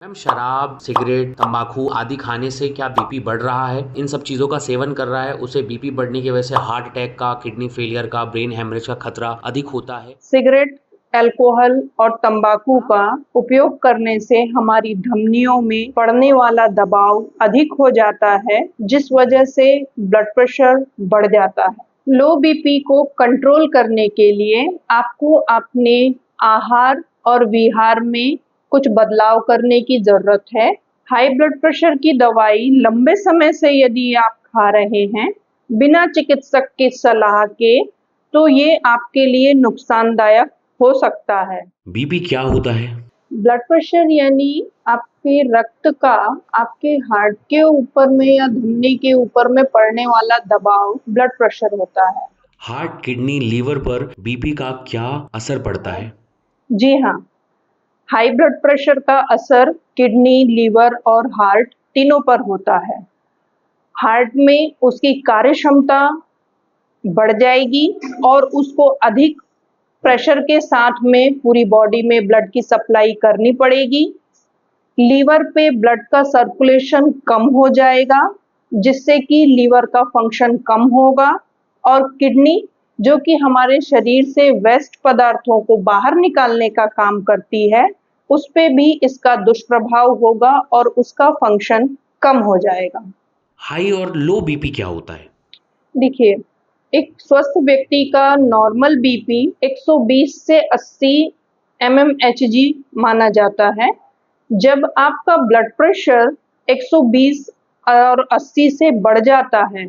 Ma'am, शराब, cigarette, तंबाकू आदि खाने से क्या बीपी बढ़ रहा है? इन सब चीजों का सेवन कर रहा है, उसे बीपी बढ़ने की वजह से हार्ट अटैक का, किडनी फेलियर का, ब्रेन हेमरेज का खतरा अधिक होता है। सिगरेट, अल्कोहल और तंबाकू का उपयोग करने से हमारी धमनियों में पड़ने वाला दबाव अधिक हो जाता है, जिस वजह से ब्लड प्रेशर बढ़ जाता है। लो बीपी को कंट्रोल करने के लिए आपको अपने आहार और विहार में कुछ बदलाव करने की जरूरत है। हाई ब्लड प्रेशर की दवाई लंबे समय से यदि आप खा रहे हैं बिना चिकित्सक की सलाह के, तो ये आपके लिए नुकसानदायक हो सकता है। बीपी क्या होता है? ब्लड प्रेशर यानी आपके रक्त का आपके हार्ट के ऊपर में या धमनी के ऊपर में पड़ने वाला दबाव ब्लड प्रेशर होता है। हार्ट, किडनी, लीवर पर बीपी का क्या असर पड़ता है? जी हाँ, हाई ब्लड प्रेशर का असर किडनी, लीवर और हार्ट तीनों पर होता है। हार्ट में उसकी कार्य क्षमता बढ़ जाएगी और उसको अधिक प्रेशर के साथ में पूरी बॉडी में ब्लड की सप्लाई करनी पड़ेगी। लीवर पे ब्लड का सर्कुलेशन कम हो जाएगा, जिससे कि लीवर का फंक्शन कम होगा। और किडनी, जो कि हमारे शरीर से वेस्ट पदार्थों को बाहर निकालने का काम करती है, उस पे भी इसका दुष्प्रभाव होगा और उसका फंक्शन कम हो जाएगा। हाई और लो बीपी क्या होता है? देखिए, एक स्वस्थ व्यक्ति का नॉर्मल बीपी 120 से 80 mmHg माना जाता है। जब आपका ब्लड प्रेशर 120 और 80 से बढ़ जाता है,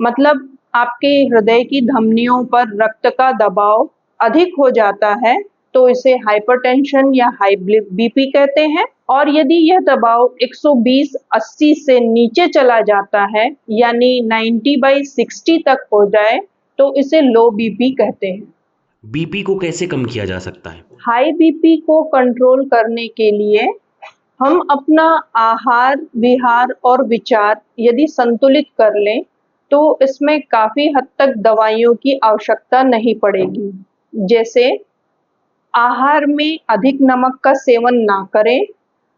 मतलब आपके हृदय की धमनियों पर रक्त का दबाव अधिक हो जाता है, तो इसे हाइपरटेंशन या हाई बीपी कहते हैं। और यदि यह दबाव 120/80 से नीचे चला जाता है, यानी 90/60 तक हो जाए, तो इसे लो बीपी कहते हैं। बीपी को कैसे कम किया जा सकता है? हाई बीपी को कंट्रोल करने के लिए हम अपना आहार, विहार और विचार यदि संतुलित कर लें, तो इसमें काफ़ी हद तक दवाइयों की आवश्यकता नहीं पड़ेगी। जैसे आहार में अधिक नमक का सेवन ना करें,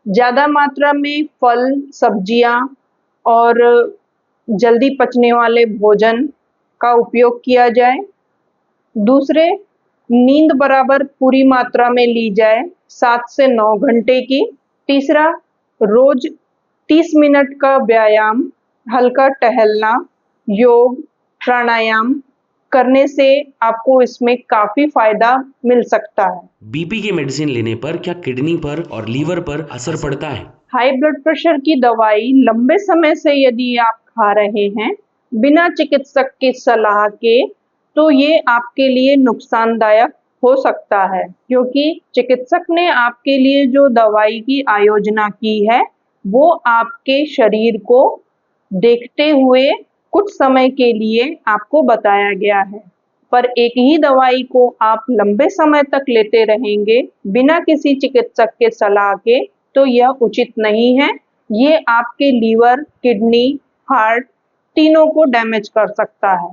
ज़्यादा मात्रा में फल, सब्जियाँ और जल्दी पचने वाले भोजन का उपयोग किया जाए। दूसरे, नींद बराबर पूरी मात्रा में ली जाए, 7 से 9 घंटे की। तीसरा, रोज 30 मिनट का व्यायाम, हल्का टहलना, योग, प्राणायाम करने से आपको इसमें काफ़ी फायदा मिल सकता है। बीपी की मेडिसिन लेने पर क्या किडनी पर और लीवर पर असर पड़ता है? हाई ब्लड प्रेशर की दवाई लंबे समय से यदि आप खा रहे हैं बिना चिकित्सक की सलाह के, तो ये आपके लिए नुकसानदायक हो सकता है, क्योंकि चिकित्सक ने आपके लिए जो दवाई की आयोजना की है, वो आपके शरीर को देखते हुए कुछ समय के लिए आपको बताया गया है। पर एक ही दवाई को आप लंबे समय तक लेते रहेंगे बिना किसी चिकित्सक के सलाह के, तो यह उचित नहीं है। ये आपके लीवर, किडनी, हार्ट तीनों को डैमेज कर सकता है।